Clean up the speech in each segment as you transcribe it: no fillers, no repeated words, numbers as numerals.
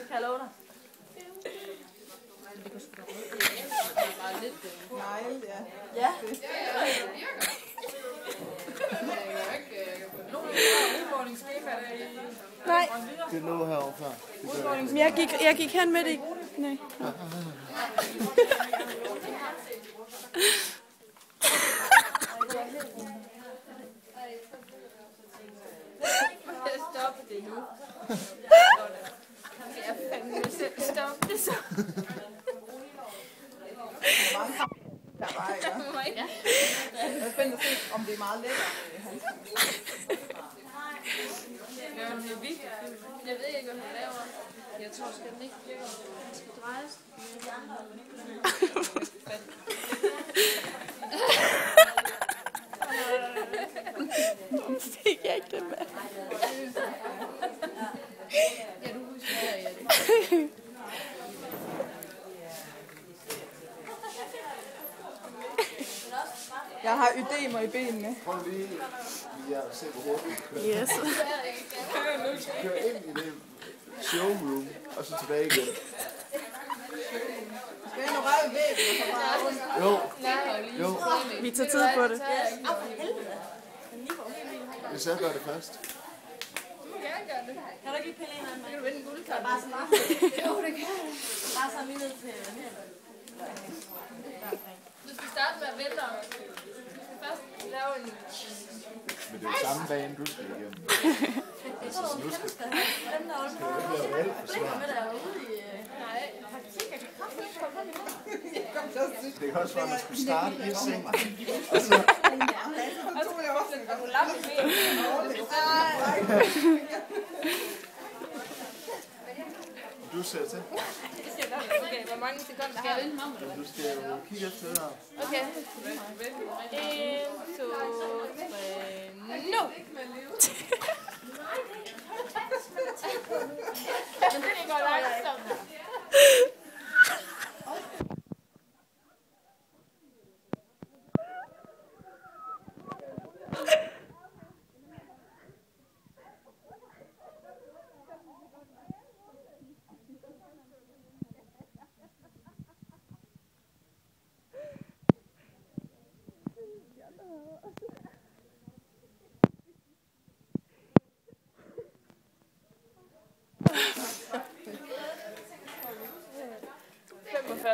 Kan jeg love dig? Nej, ja. Ja. Nej, Det lå herovre før. men jeg gik hen med det. Nej. Stoppe det nu. Jeg fandme selv stoppe det så. Der var ikke. Jeg er spændt at se, om det er meget lækkert. Det er vigtigt. Jeg ved ikke, hvad han laver. Jeg tror, skal den ikke virke. Den skal drejes. Fik jeg ikke det med? Ja, du husker det. Jeg har ødemer i benene. Prøv lige at se, hvor hurtigt. Yes. Kør ind i det showroom, og så tilbage igen. Skal jeg nu røre væggen? Jo. Vi tager tid på det. Hvis jeg gør det først. Kan du ikke pille en af mig? Kan du vinde en guldkart? Bare så meget. Jo, det kan jeg. Bare så lige ned til her. Du skal starte med at vente om. Først lave en... Men det er jo samme bane, du skal igennem. Altså, så nu skal Dem der også det være alt for svært. med der ude i... Nej, praktik. Jeg kan kraftigt ikke komme hen. Det kan også være, at man skulle starte i seng. Og så... Så tog jeg også en gang. Du lapper Du ser til. Okay, hvor mange sekunder har jeg? Du skal jo kigge efter det her. Okay. 1, 2, 3, nu! Men det går langsomt.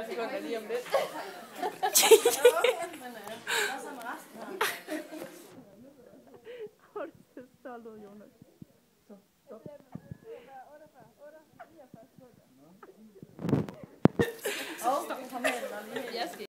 Sekunder lige om lidt. Hvor er du stolt ud, Jonas. Kom her, jeg skal